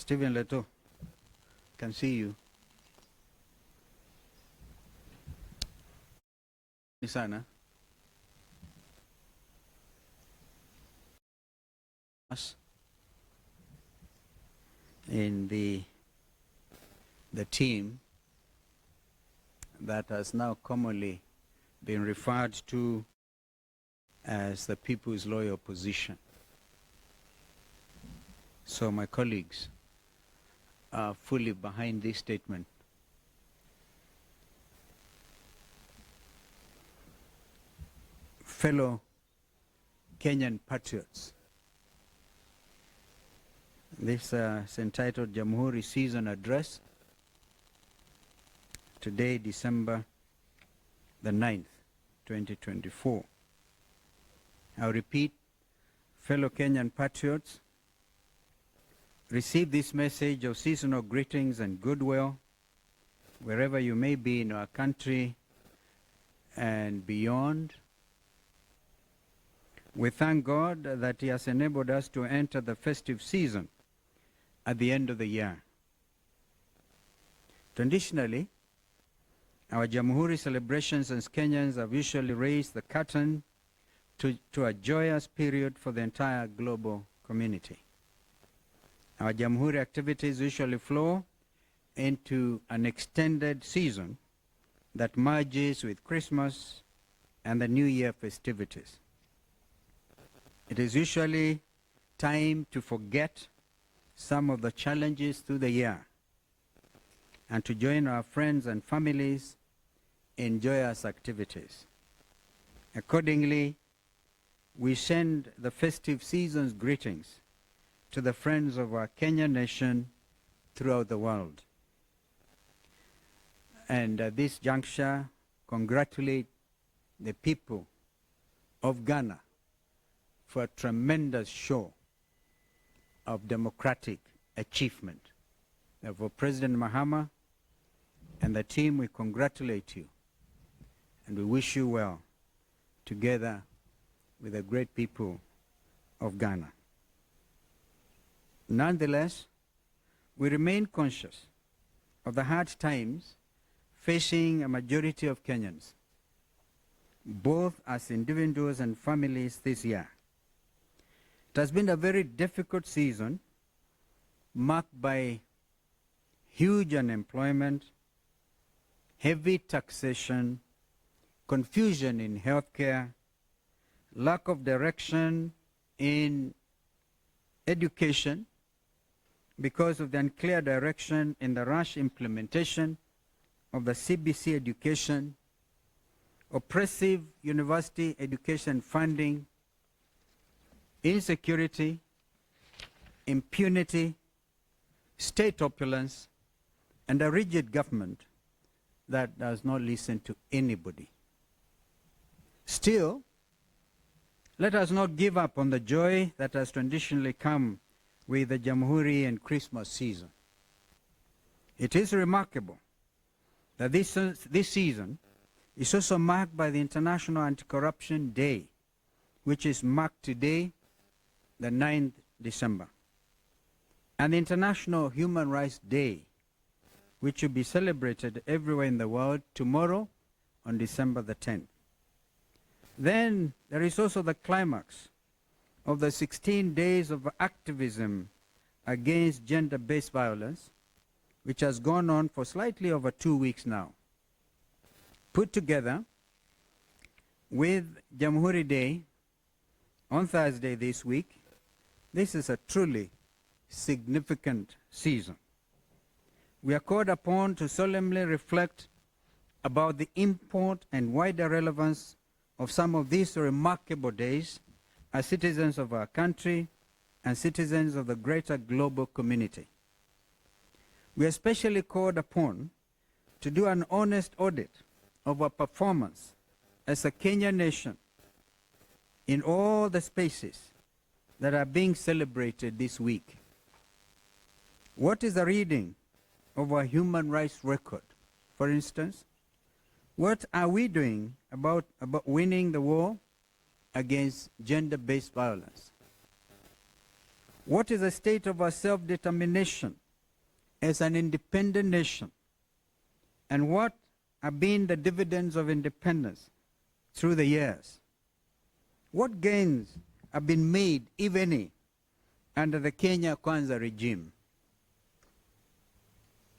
Stephen Leto, can see you. Nisana. Us in the team that has now commonly been referred to as the People's Loyal Opposition. So my colleagues are fully behind this statement. Fellow Kenyan patriots, this is entitled Jamhuri Season Address. Today, December the 9th, 2024. I'll repeat, fellow Kenyan patriots, receive this message of seasonal greetings and goodwill wherever you may be in our country and beyond. We thank God that He has enabled us to enter the festive season at the end of the year. Traditionally, our Jamhuri celebrations as Kenyans have usually raised the curtain to a joyous period for the entire global community. Our Jamhuri activities usually flow into an extended season that merges with Christmas and the New Year festivities. It is usually time to forget some of the challenges through the year and to join our friends and families in joyous activities. Accordingly, we send the festive season's greetings to the friends of our Kenyan nation throughout the world. And at this juncture, congratulate the people of Ghana for a tremendous show of democratic achievement. For President Mahama and the team, we congratulate you and we wish you well together with the great people of Ghana. Nonetheless, we remain conscious of the hard times facing a majority of Kenyans, both as individuals and families this year. It has been a very difficult season marked by huge unemployment, heavy taxation, confusion in healthcare, lack of direction in education because of the unclear direction in the rush implementation of the CBC education, oppressive university education funding, insecurity, impunity, state opulence, and a rigid government that does not listen to anybody. Still, let us not give up on the joy that has traditionally come with the Jamhuri and Christmas season. It is remarkable that this season is also marked by the International Anti-Corruption Day, which is marked today, the 9th December, and the International Human Rights Day, which will be celebrated everywhere in the world tomorrow on December the 10th. Then there is also the climax of the 16 days of activism against gender-based violence, which has gone on for slightly over 2 weeks now. Put together with Jamhuri Day on Thursday this week, this is a truly significant season. We are called upon to solemnly reflect about the import and wider relevance of some of these remarkable days as citizens of our country and citizens of the greater global community. We are especially called upon to do an honest audit of our performance as a Kenyan nation in all the spaces that are being celebrated this week. What is the reading of our human rights record, for instance? What are we doing about winning the war against gender-based violence? What is the state of our self-determination as an independent nation? And what have been the dividends of independence through the years? What gains have been made, if any, under the Kenya Kwanza regime?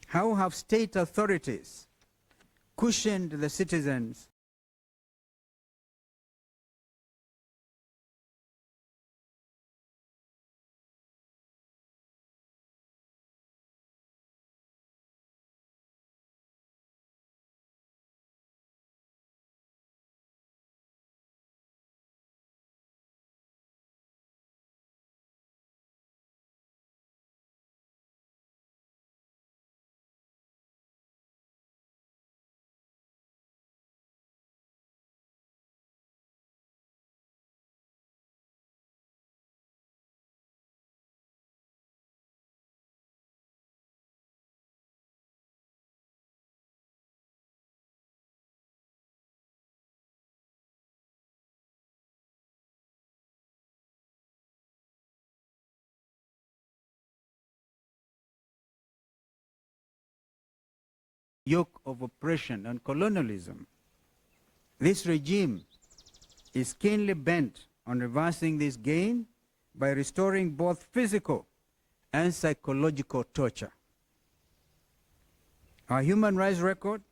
How have state authorities cushioned the citizens yoke of oppression and colonialism? This regime is keenly bent on reversing this gain by restoring both physical and psychological torture. Our human rights record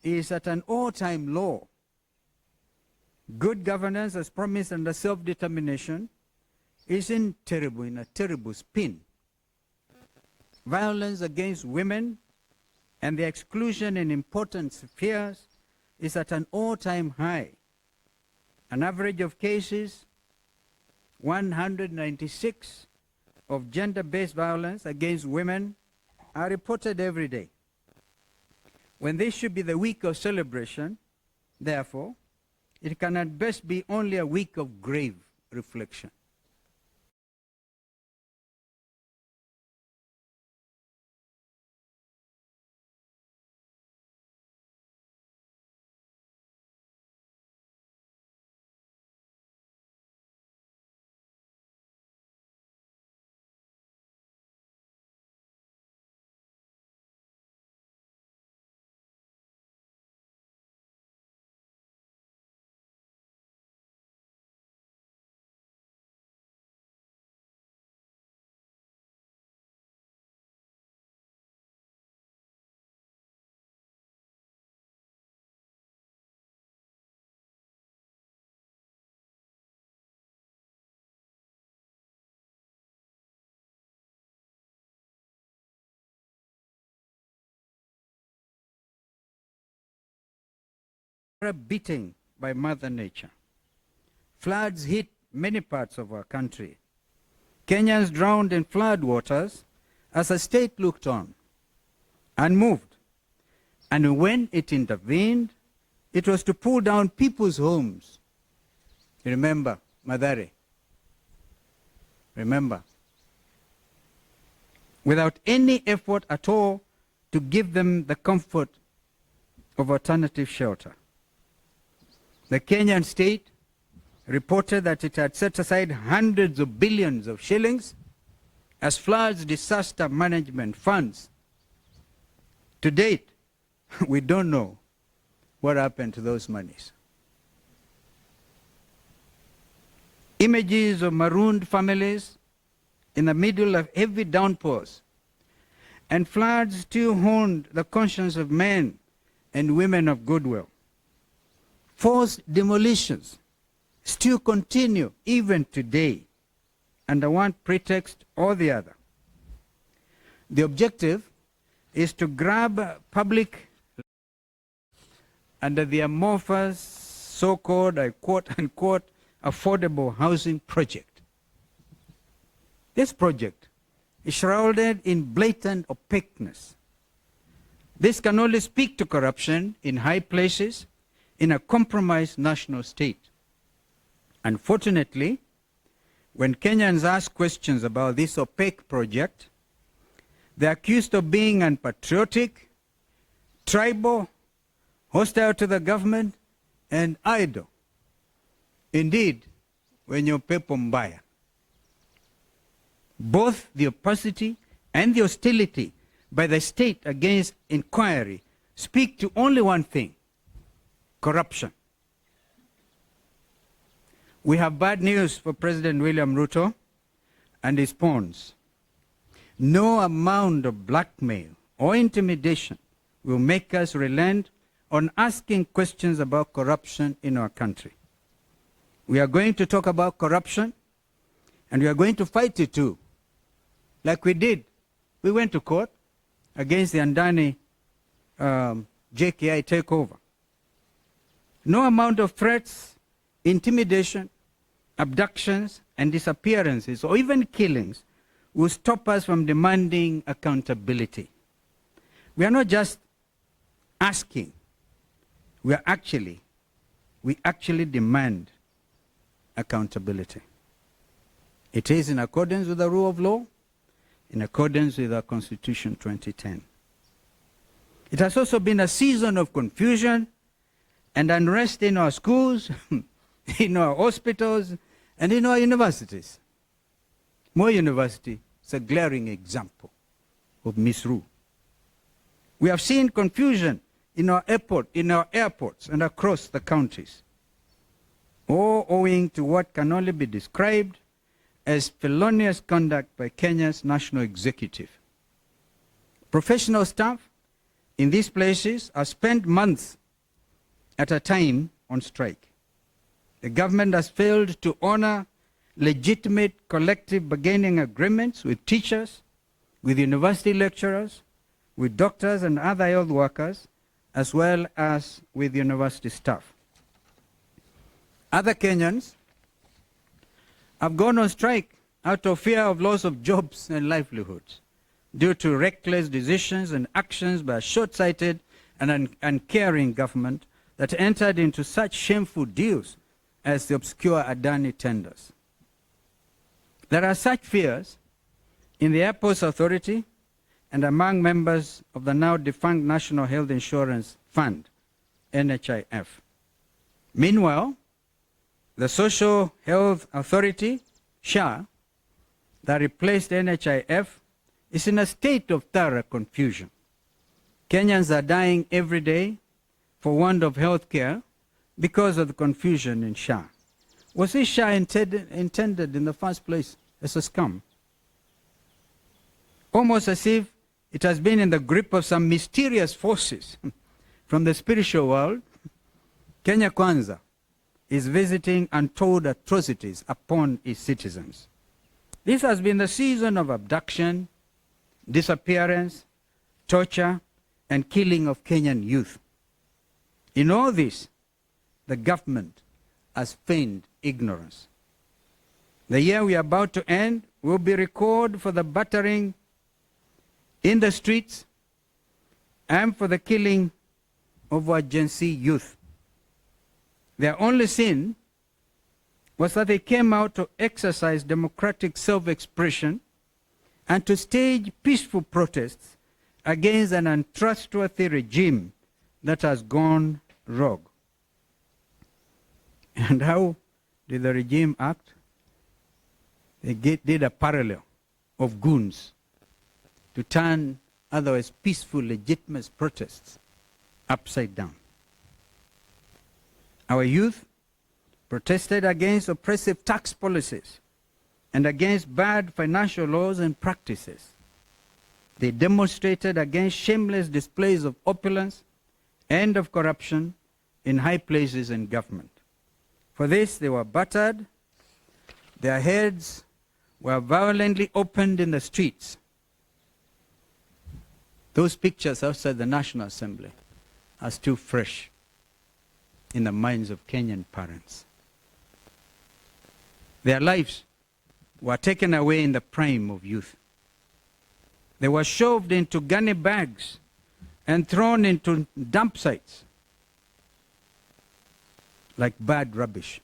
is at an all-time low. Good governance, as promised under self-determination, is in a terrible spin. Violence against women and the exclusion in important spheres is at an all-time high. An average of cases, 196 of gender-based violence against women are reported every day. When this should be the week of celebration, therefore, it can at best be only a week of grave reflection. Beaten by Mother Nature. Floods hit many parts of our country. Kenyans drowned in flood waters as the state looked on, unmoved. And when it intervened, it was to pull down people's homes. Remember, Mathare. Remember. Without any effort at all to give them the comfort of alternative shelter. The Kenyan state reported that it had set aside hundreds of billions of shillings as floods disaster management funds. To date, we don't know what happened to those monies. Images of marooned families in the middle of heavy downpours and floods still haunted the conscience of men and women of goodwill. Forced demolitions still continue even today, under one pretext or the other. The objective is to grab public under the amorphous, so-called, I quote unquote, affordable housing project. This project is shrouded in blatant opaqueness. This can only speak to corruption in high places in a compromised national state. Unfortunately, when Kenyans ask questions about this opaque project, they're accused of being unpatriotic, tribal, hostile to the government, and idle. Indeed, wenye upepo mbaya. Both the opacity and the hostility by the state against inquiry speak to only one thing: corruption. We have bad news for President William Ruto and his pawns. No amount of blackmail or intimidation will make us relent on asking questions about corruption in our country. We are going to talk about corruption, and we are going to fight it too, like we did. We went to court against the Andani JKI takeover. No amount of threats, intimidation, abductions, and disappearances, or even killings, will stop us from demanding accountability. We are not just asking, we actually demand accountability. It is in accordance with the rule of law, in accordance with our Constitution 2010. It has also been a season of confusion and unrest in our schools, in our hospitals, and in our universities. Moi University is a glaring example of misrule. We have seen confusion in our airports and across the counties, all owing to what can only be described as felonious conduct by Kenya's national executive. Professional staff in these places have spent months at a time on strike. The government has failed to honor legitimate collective bargaining agreements with teachers, with university lecturers, with doctors and other health workers, as well as with university staff. Other Kenyans have gone on strike out of fear of loss of jobs and livelihoods due to reckless decisions and actions by a short-sighted and uncaring government that entered into such shameful deals as the obscure Adani tenders. There are such fears in the Airports Authority and among members of the now defunct National Health Insurance Fund, NHIF. Meanwhile, the Social Health Authority, SHA, that replaced NHIF, is in a state of thorough confusion. Kenyans are dying every day for want of health care because of the confusion in SHA. Was this SHA intended in the first place as a scam? Almost as if it has been in the grip of some mysterious forces from the spiritual world, Kenya Kwanza is visiting untold atrocities upon its citizens. This has been the season of abduction, disappearance, torture, and killing of Kenyan youth. In all this, the government has feigned ignorance. The year we are about to end will be recorded for the battering in the streets and for the killing of our Gen Z youth. Their only sin was that they came out to exercise democratic self-expression and to stage peaceful protests against an untrustworthy regime that has gone rogue. And how did the regime act? They did a parallel of goons to turn otherwise peaceful, legitimate protests upside down. Our youth protested against oppressive tax policies and against bad financial laws and practices. They demonstrated against shameless displays of opulence and of corruption in high places in government. For this, they were battered, their heads were violently opened in the streets. Those pictures outside the National Assembly are still fresh in the minds of Kenyan parents. Their lives were taken away in the prime of youth. They were shoved into gunny bags and thrown into dump sites like bad rubbish.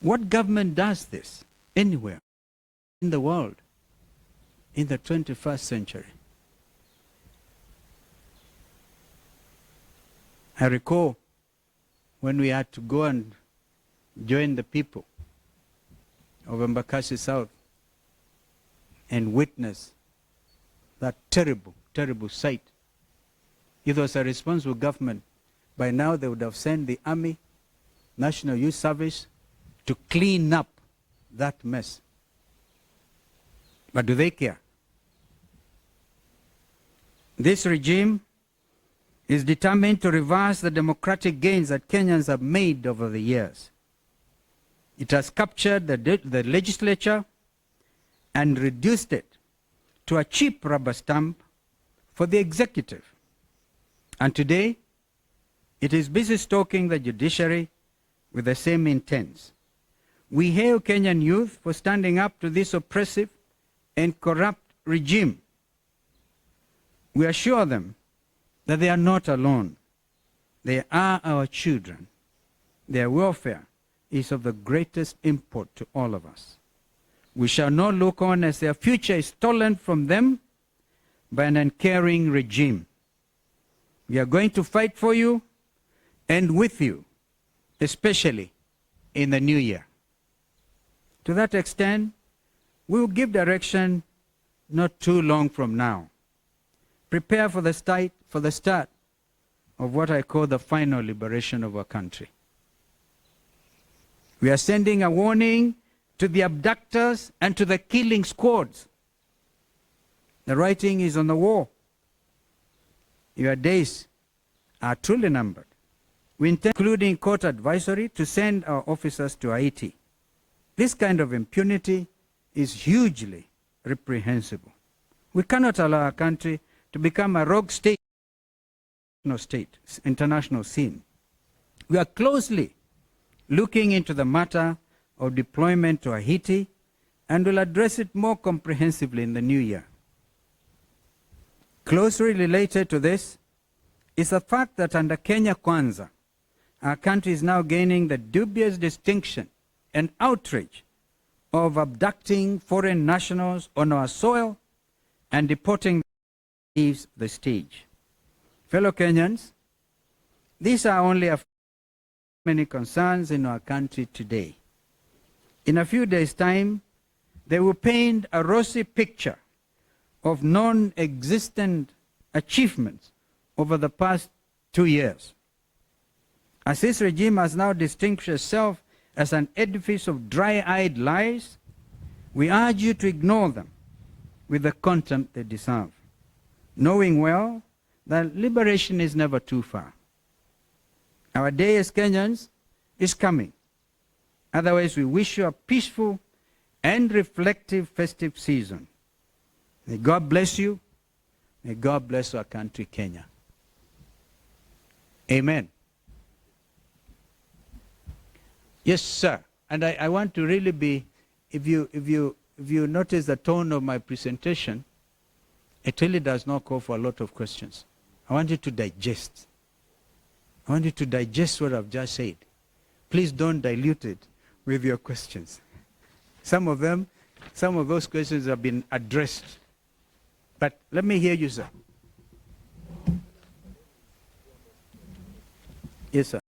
What government does this anywhere in the world in the 21st century? I recall when we had to go and join the people of Embakasi South and witness that terrible, terrible sight. If it was a responsible government, by now they would have sent the Army, National Youth Service to clean up that mess. But do they care? This regime is determined to reverse the democratic gains that Kenyans have made over the years. It has captured the legislature and reduced it to a cheap rubber stamp for the executive. And today, it is busy stalking the judiciary with the same intents. We hail Kenyan youth for standing up to this oppressive and corrupt regime. We assure them that they are not alone. They are our children. Their welfare is of the greatest import to all of us. We shall not look on as their future is stolen from them by an uncaring regime. We are going to fight for you and with you, especially in the new year. To that extent, we will give direction not too long from now. Prepare for the start of what I call the final liberation of our country. We are sending a warning to the abductors and to the killing squads. The writing is on the wall. Your days are truly numbered. We intend, including court advisory, to send our officers to Haiti. This kind of impunity is hugely reprehensible. We cannot allow our country to become a rogue state, international scene. We are closely looking into the matter of deployment to Haiti and will address it more comprehensively in the new year. Closely related to this is the fact that under Kenya Kwanza, our country is now gaining the dubious distinction and outrage of abducting foreign nationals on our soil and deporting them leaves the stage. Fellow Kenyans, these are only a few many concerns in our country today. In a few days' time, they will paint a rosy picture of non-existent achievements over the past 2 years. As this regime has now distinguished itself as an edifice of dry-eyed lies, we urge you to ignore them with the contempt they deserve, knowing well that liberation is never too far. Our day as Kenyans is coming. Otherwise, we wish you a peaceful and reflective festive season. May God bless you. May God bless our country, Kenya. Amen. Yes, sir. And I want to really be, if you notice the tone of my presentation, it really does not call for a lot of questions. I want you to digest. I want you to digest what I've just said. Please don't dilute it with your questions. Some of those questions have been addressed. But let me hear you, sir. Yes, sir.